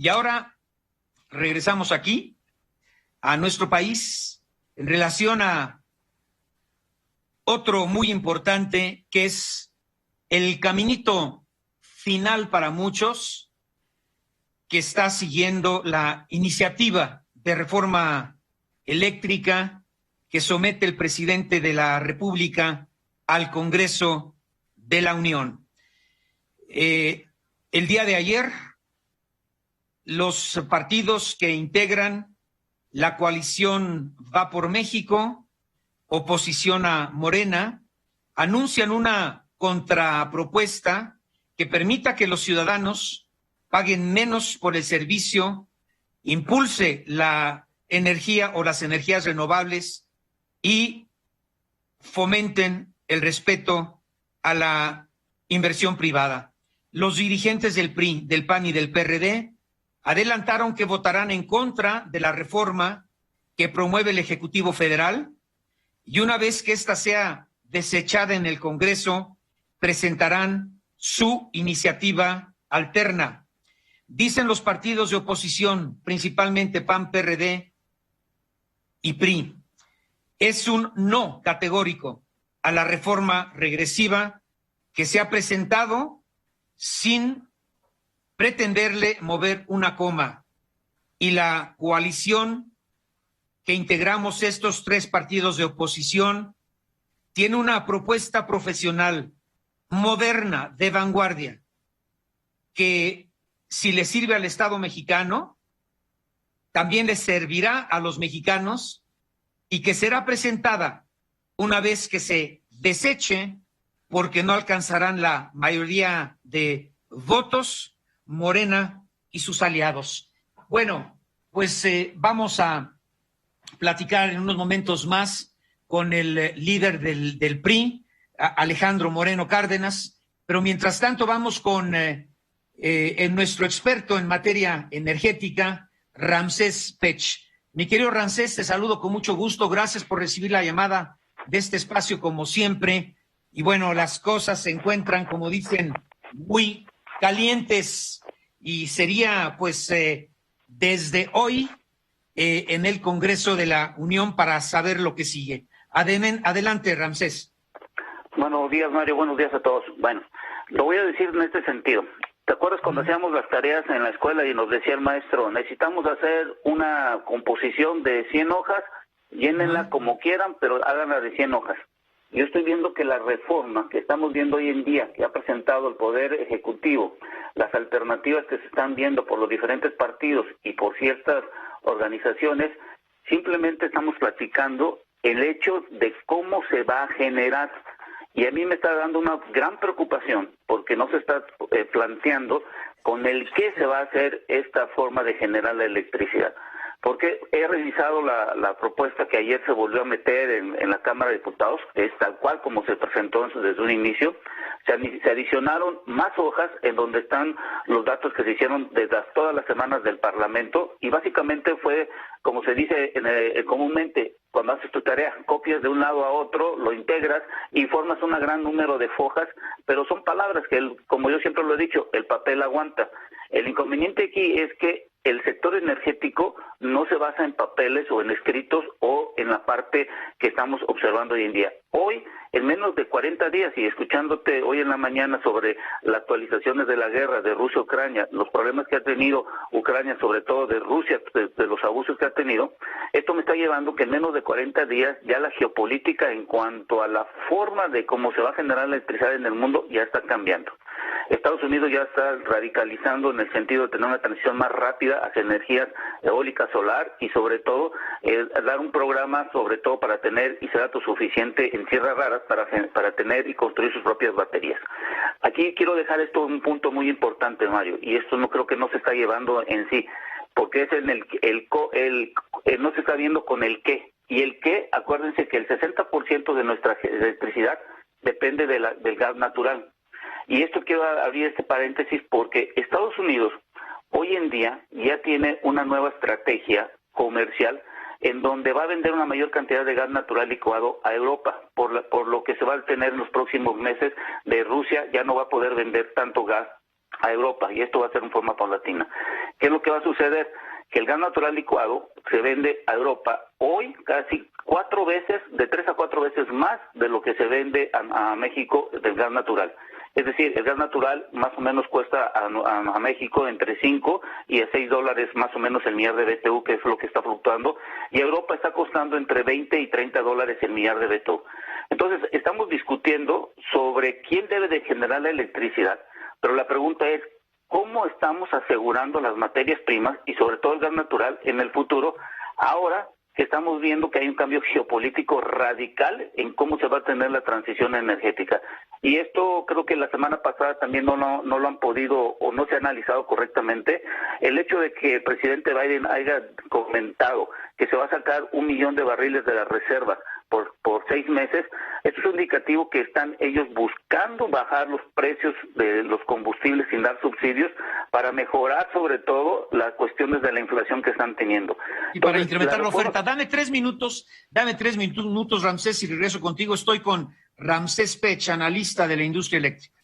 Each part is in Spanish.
Y ahora regresamos aquí, a nuestro país, en relación a otro muy importante, que es el caminito final para muchos que está siguiendo la iniciativa de reforma eléctrica que somete el presidente de la República al Congreso de la Unión. El día de ayer, los partidos que integran la coalición Va por México, oposición a Morena, anuncian una contrapropuesta que permita que los ciudadanos paguen menos por el servicio, impulse la energía o las energías renovables y fomenten el respeto a la inversión privada. Los dirigentes del PRI, del PAN y del PRD adelantaron que votarán en contra de la reforma que promueve el Ejecutivo Federal y una vez que ésta sea desechada en el Congreso, presentarán su iniciativa alterna. Dicen los partidos de oposición, principalmente PAN, PRD y PRI, es un no categórico a la reforma regresiva que se ha presentado sin pretenderle mover una coma. Y la coalición que integramos estos tres partidos de oposición tiene una propuesta profesional, moderna, de vanguardia, que si le sirve al Estado mexicano, también le servirá a los mexicanos y que será presentada una vez que se deseche porque no alcanzarán la mayoría de votos Morena y sus aliados. Bueno, pues vamos a platicar en unos momentos más con el líder del PRI, Alejandro Moreno Cárdenas, pero mientras tanto vamos con nuestro experto en materia energética, Ramsés Pech. Mi querido Ramsés, te saludo con mucho gusto, gracias por recibir la llamada de este espacio como siempre, y bueno, las cosas se encuentran, como dicen, muy calientes, y sería pues desde hoy en el Congreso de la Unión para saber lo que sigue. Adelante, Ramsés. Buenos días, Mario, buenos días a todos. Bueno, lo voy a decir en este sentido. ¿Te acuerdas cuando hacíamos las tareas en la escuela y nos decía el maestro, necesitamos hacer una composición de 100 hojas, llénenla como quieran, pero háganla de 100 hojas? Yo estoy viendo que la reforma que estamos viendo hoy en día, que ha presentado el Poder Ejecutivo, las alternativas que se están viendo por los diferentes partidos y por ciertas organizaciones, simplemente estamos platicando el hecho de cómo se va a generar. Y a mí me está dando una gran preocupación porque no se está planteando con el qué se va a hacer esta forma de generar la electricidad. Porque he revisado la propuesta que ayer se volvió a meter en la Cámara de Diputados, es tal cual como se presentó desde un inicio. Se adicionaron más hojas en donde están los datos que se hicieron desde todas las semanas del Parlamento y básicamente fue, como se dice comúnmente, cuando haces tu tarea, copias de un lado a otro, lo integras y formas un gran número de hojas, pero son palabras que, como yo siempre lo he dicho, el papel aguanta. El inconveniente aquí es que el sector energético no se basa en papeles o en escritos o en la parte que estamos observando hoy en día. Hoy, en menos de 40 días, y escuchándote hoy en la mañana sobre las actualizaciones de la guerra de Rusia-Ucrania, los problemas que ha tenido Ucrania, sobre todo de Rusia, de los abusos que ha tenido, esto me está llevando que en menos de 40 días ya la geopolítica en cuanto a la forma de cómo se va a generar la electricidad en el mundo ya está cambiando. Estados Unidos ya está radicalizando en el sentido de tener una transición más rápida hacia energías eólica, solar y sobre todo dar un programa sobre todo para tener y ser autosuficiente en tierras raras para tener y construir sus propias baterías. Aquí quiero dejar esto un punto muy importante, Mario, y esto no creo que no se está llevando en sí, porque es en no se está viendo con el qué. Y el qué, acuérdense que el 60% de nuestra electricidad depende del gas natural. Y esto quiero abrir este paréntesis porque Estados Unidos hoy en día ya tiene una nueva estrategia comercial en donde va a vender una mayor cantidad de gas natural licuado a Europa, por lo que se va a tener en los próximos meses de Rusia, ya no va a poder vender tanto gas a Europa, y esto va a ser en forma paulatina. ¿Qué es lo que va a suceder? Que el gas natural licuado se vende a Europa hoy casi 4 veces, de 3 a 4 veces más de lo que se vende a México del gas natural. Es decir, el gas natural más o menos cuesta a México entre 5 y a 6 dólares más o menos el millar de BTU, que es lo que está fluctuando, y a Europa está costando entre 20 y 30 dólares el millar de BTU. Entonces, estamos discutiendo sobre quién debe de generar la electricidad, pero la pregunta es, ¿cómo estamos asegurando las materias primas y sobre todo el gas natural en el futuro, ahora que estamos viendo que hay un cambio geopolítico radical en cómo se va a tener la transición energética? Y esto creo que la semana pasada también no lo han podido o no se ha analizado correctamente. El hecho de que el presidente Biden haya comentado que se va a sacar 1 millón de barriles de la reserva por 6 meses, esto es un indicativo que están ellos buscando bajar los precios de los combustibles sin dar subsidios para mejorar sobre todo las cuestiones de la inflación que están teniendo. Y para incrementar la oferta, dame 3 minutos, Ramsés, y regreso contigo. Estoy con Ramsés Pech, analista de la industria eléctrica.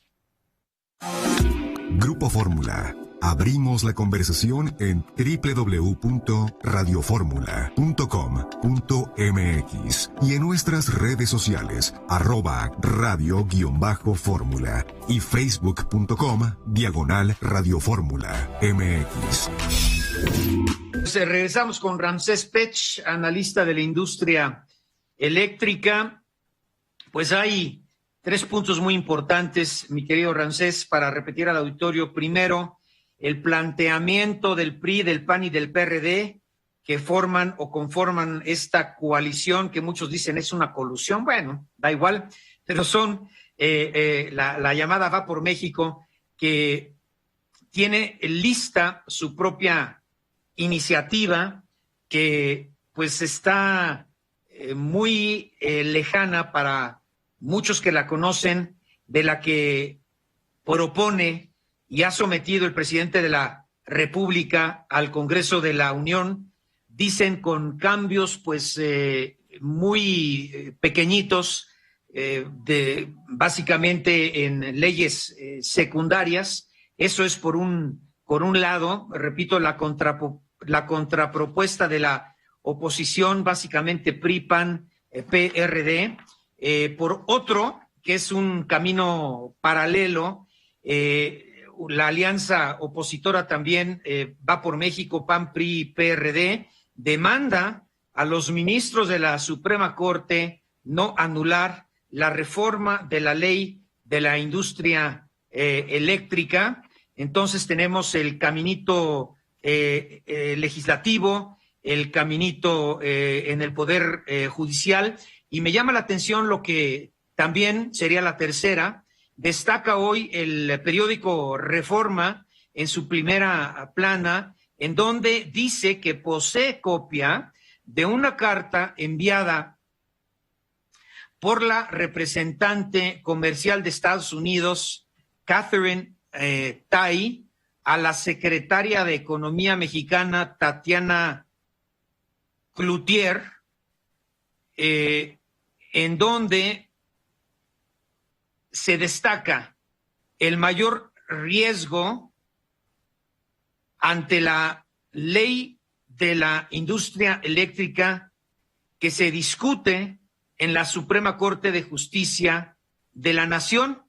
Grupo Fórmula. Abrimos la conversación en www.radioformula.com.mx y en nuestras redes sociales @radio_fórmula y facebook.com/radioformula MX. Regresamos con Ramsés Pech, analista de la industria eléctrica. Pues hay 3 puntos muy importantes, mi querido Ramsés, para repetir al auditorio. Primero, el planteamiento del PRI, del PAN y del PRD, que forman o conforman esta coalición que muchos dicen es una colusión. Bueno, da igual, pero son la llamada Va por México, que tiene lista su propia iniciativa, que pues está muy lejana para muchos que la conocen, de la que propone y ha sometido el presidente de la República al Congreso de la Unión. Dicen con cambios pues muy pequeñitos, básicamente en leyes secundarias. Eso es por un lado, repito, la contrapropuesta de la oposición, básicamente PRI, PAN, PRD. Por otro, que es un camino paralelo, la alianza opositora también, Va por México, PAN, PRI, PRD, demanda a los ministros de la Suprema Corte no anular la reforma de la ley de la industria eléctrica. Entonces tenemos el caminito legislativo, el caminito en el Poder Judicial, y me llama la atención lo que también sería la tercera. Destaca hoy el periódico Reforma en su primera plana, en donde dice que posee copia de una carta enviada por la representante comercial de Estados Unidos, Catherine Tai, a la secretaria de Economía mexicana, Tatiana Cloutier, en donde se destaca el mayor riesgo ante la ley de la industria eléctrica que se discute en la Suprema Corte de Justicia de la Nación.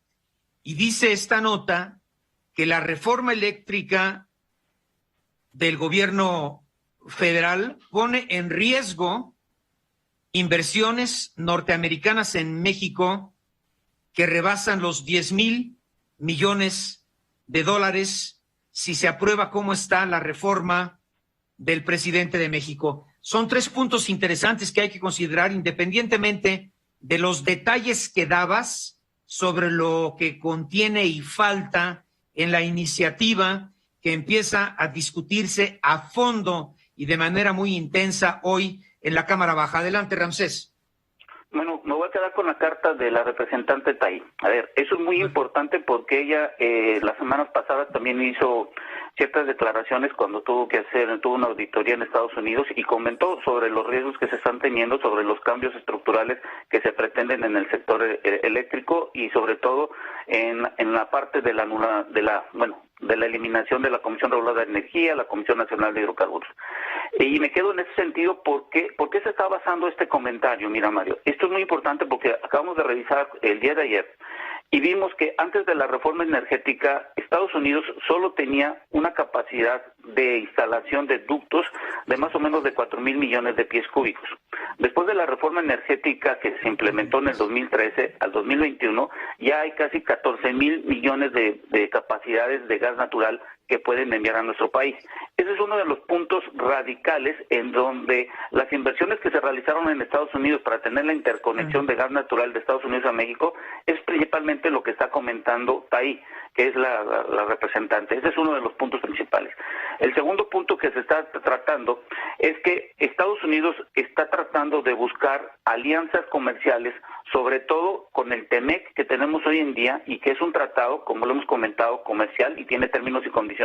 Y dice esta nota que la reforma eléctrica del gobierno federal pone en riesgo inversiones norteamericanas en México que rebasan los 10,000 millones de dólares si se aprueba como está la reforma del presidente de México. Son 3 puntos interesantes que hay que considerar independientemente de los detalles que dabas sobre lo que contiene y falta en la iniciativa que empieza a discutirse a fondo y de manera muy intensa hoy en la Cámara Baja. Adelante, Ramsés. Bueno, me voy a quedar con la carta de la representante Tai. A ver, eso es muy importante porque ella las semanas pasadas también hizo ciertas declaraciones cuando tuvo una auditoría en Estados Unidos y comentó sobre los riesgos que se están teniendo, sobre los cambios estructurales que se pretenden en el sector eléctrico y sobre todo en la parte de la eliminación de la Comisión Reguladora de Energía, la Comisión Nacional de Hidrocarburos. Y me quedo en ese sentido, ¿por qué se está basando este comentario? Mira, Mario, esto es muy importante porque acabamos de revisar el día de ayer y vimos que antes de la reforma energética, Estados Unidos solo tenía una capacidad de instalación de ductos de más o menos de 4,000 millones de pies cúbicos. Después de la reforma energética que se implementó en el 2013 al 2021, ya hay casi 14,000 millones de capacidades de gas natural que pueden enviar a nuestro país. Ese es uno de los puntos radicales en donde las inversiones que se realizaron en Estados Unidos para tener la interconexión de gas natural de Estados Unidos a México es principalmente lo que está comentando Tai, que es la representante. Ese es uno de los puntos principales. El segundo punto que se está tratando es que Estados Unidos está tratando de buscar alianzas comerciales, sobre todo con el TEMEC que tenemos hoy en día y que es un tratado, como lo hemos comentado, comercial y tiene términos y condiciones,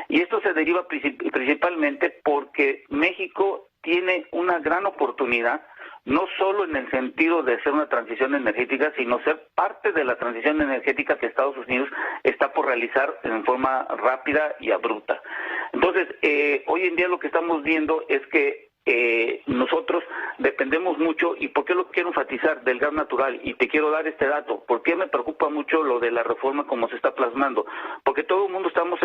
y esto se deriva principalmente porque México tiene una gran oportunidad, no solo en el sentido de hacer una transición energética, sino ser parte de la transición energética que Estados Unidos está por realizar en forma rápida y abrupta. Entonces, hoy en día lo que estamos viendo es que nosotros dependemos mucho, y ¿por qué lo quiero enfatizar? Del gas natural, y te quiero dar este dato. ¿Por qué me preocupa mucho lo de la reforma como se está plasmando? Porque todo el mundo estamos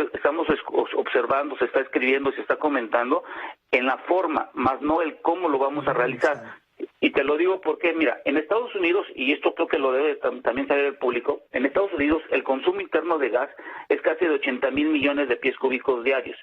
observando, se está escribiendo, se está comentando en la forma, más no el cómo lo vamos a realizar. Y te lo digo porque, mira, en Estados Unidos, y esto creo que lo debe también saber el público, en Estados Unidos el consumo interno de gas es casi de 80,000 millones de pies cúbicos diarios.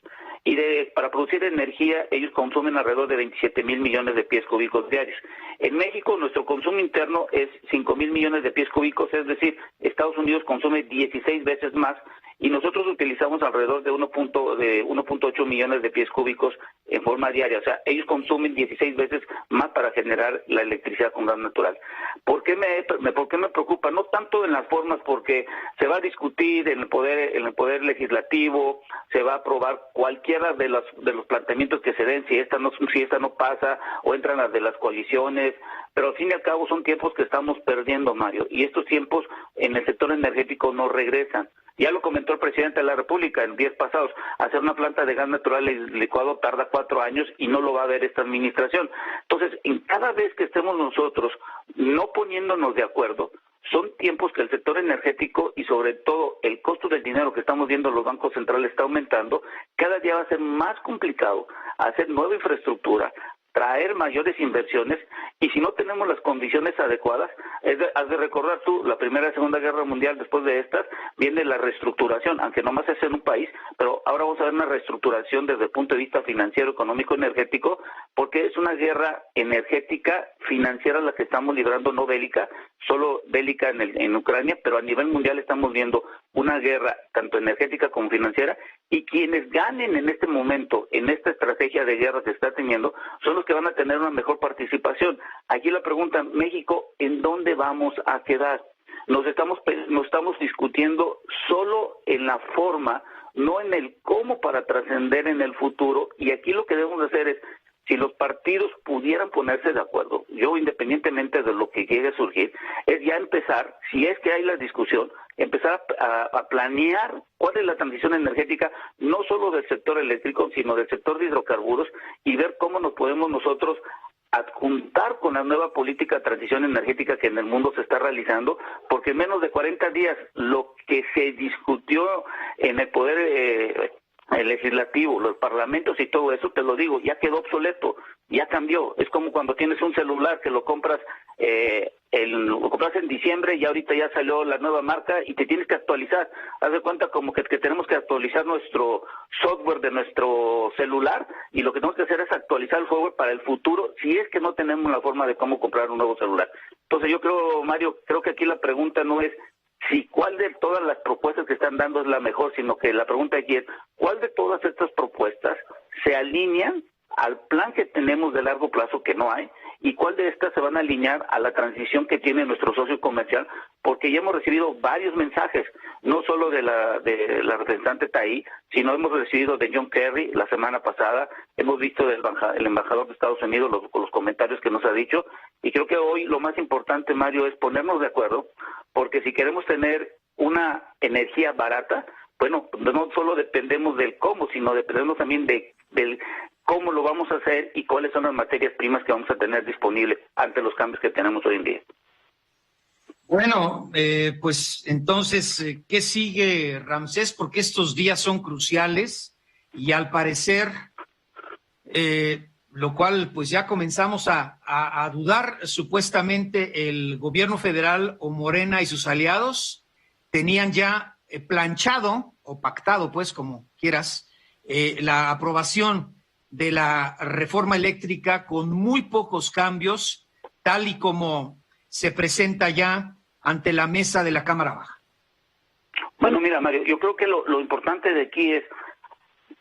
Y para producir energía ellos consumen alrededor de 27,000 millones de pies cúbicos diarios. En México nuestro consumo interno es 5,000 millones de pies cúbicos, es decir, Estados Unidos consume 16 veces más y nosotros utilizamos alrededor de 1.8 millones de pies cúbicos en forma diaria. O sea, ellos consumen 16 veces más para generar la electricidad con gas natural. ¿Por qué me preocupa? No tanto en las formas, porque se va a discutir en el poder legislativo, se va a aprobar cualquiera de los planteamientos que se den, si esta no pasa, o entran las de las coaliciones, pero al fin y al cabo son tiempos que estamos perdiendo, Mario, y estos tiempos en el sector energético no regresan. Ya lo comentó el presidente de la República en días pasados, hacer una planta de gas natural licuado tarda 4 años y no lo va a ver esta administración. Entonces, en cada vez que estemos nosotros no poniéndonos de acuerdo, son tiempos que el sector energético y sobre todo el costo del dinero que estamos viendo en los bancos centrales está aumentando. Cada día va a ser más complicado hacer nueva infraestructura, traer mayores inversiones, y si no tenemos las condiciones adecuadas, has de recordar tú, la Primera y Segunda Guerra Mundial, después de estas, viene la reestructuración, aunque nomás es en un país, pero ahora vamos a ver una reestructuración desde el punto de vista financiero, económico, energético, porque es una guerra energética, financiera la que estamos librando, no bélica, solo bélica en Ucrania, pero a nivel mundial estamos viendo una guerra tanto energética como financiera, y quienes ganen en este momento, en esta estrategia de guerra que está teniendo, son los que van a tener una mejor participación. Aquí la pregunta, México, ¿en dónde vamos a quedar? Nos estamos discutiendo solo en la forma, no en el cómo para trascender en el futuro, y aquí lo que debemos hacer es, si los partidos pudieran ponerse de acuerdo, yo independientemente de lo que llegue a surgir, es ya empezar, si es que hay la discusión, empezar a planear cuál es la transición energética, no solo del sector eléctrico, sino del sector de hidrocarburos, y ver cómo nos podemos nosotros adjuntar con la nueva política de transición energética que en el mundo se está realizando, porque en menos de 40 días lo que se discutió en el poder el legislativo, los parlamentos y todo eso, te lo digo, ya quedó obsoleto, ya cambió. Es como cuando tienes un celular que lo compras en diciembre y ahorita ya salió la nueva marca y te tienes que actualizar. Haz de cuenta como que tenemos que actualizar nuestro software de nuestro celular, y lo que tenemos que hacer es actualizar el software para el futuro, si es que no tenemos la forma de cómo comprar un nuevo celular. Entonces yo creo, Mario, que aquí la pregunta no es si cuál de todas las propuestas que están dando es la mejor, sino que la pregunta aquí es cuál de todas estas propuestas se alinean al plan que tenemos de largo plazo, que no hay, y cuál de estas se van a alinear a la transición que tiene nuestro socio comercial, porque ya hemos recibido varios mensajes, no solo de la representante Tai, sino hemos recibido de John Kerry la semana pasada, hemos visto del el embajador de Estados Unidos los comentarios que nos ha dicho, y creo que hoy lo más importante, Mario, es ponernos de acuerdo, porque si queremos tener una energía barata, bueno, no solo dependemos del cómo, sino dependemos también del cómo lo vamos a hacer y cuáles son las materias primas que vamos a tener disponibles ante los cambios que tenemos hoy en día. Bueno, pues entonces, ¿qué sigue, Ramsés? Porque estos días son cruciales y al parecer, lo cual pues ya comenzamos a dudar, supuestamente el gobierno federal o Morena y sus aliados tenían ya planchado o pactado, pues como quieras, la aprobación de la reforma eléctrica con muy pocos cambios, tal y como se presenta ya ante la mesa de la Cámara Baja. Bueno, mira, Mario, yo creo que lo importante de aquí es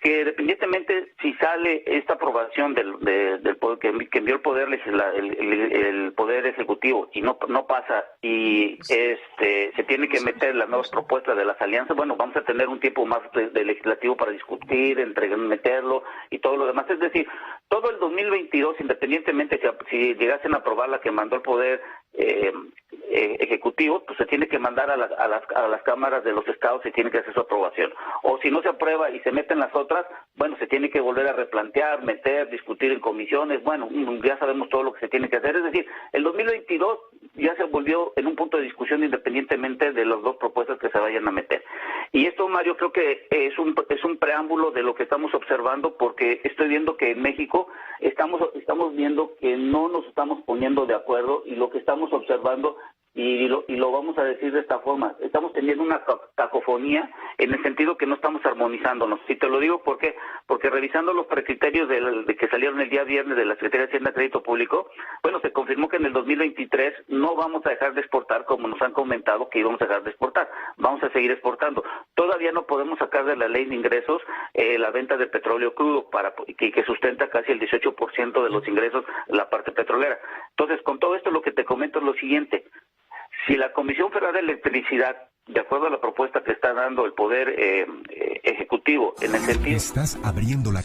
que independientemente si sale esta aprobación del poder, que envió el poder el poder ejecutivo y no pasa y se tiene que meter las nuevas propuestas de las alianzas, bueno, vamos a tener un tiempo más de legislativo para discutir, meterlo y todo lo demás. Es decir, todo el 2022, independientemente si llegasen a aprobar la que mandó el poder ejecutivo, pues se tiene que mandar a las cámaras de los estados y tiene que hacer su aprobación. O si no se aprueba y se meten las otras, bueno, se tiene que volver a replantear, discutir en comisiones, bueno, ya sabemos todo lo que se tiene que hacer. Es decir, el 2022 ya se volvió en un punto de discusión independientemente de las dos propuestas que se vayan a meter. Y esto, Mario, creo que es un preámbulo de lo que estamos observando, porque estoy viendo que en México estamos viendo que no nos estamos poniendo de acuerdo, y lo que estamos observando, y lo vamos a decir de esta forma, estamos teniendo una cacofonía en el sentido que no estamos armonizándonos. Y te lo digo porque revisando los precriterios de que salieron el día viernes de la Secretaría de Hacienda y Crédito Público, bueno, se confirmó que en el 2023 no vamos a dejar de exportar como nos han comentado que íbamos a dejar de exportar, vamos a seguir exportando. Todavía no podemos sacar de la ley de ingresos la venta de petróleo crudo que sustenta casi el 18% de los ingresos la parte petrolera. Entonces, con todo esto lo que te comento es lo siguiente: si la Comisión Federal de Electricidad, de acuerdo a la propuesta que está dando el Poder Ejecutivo, en el sentido... Estás abriendo la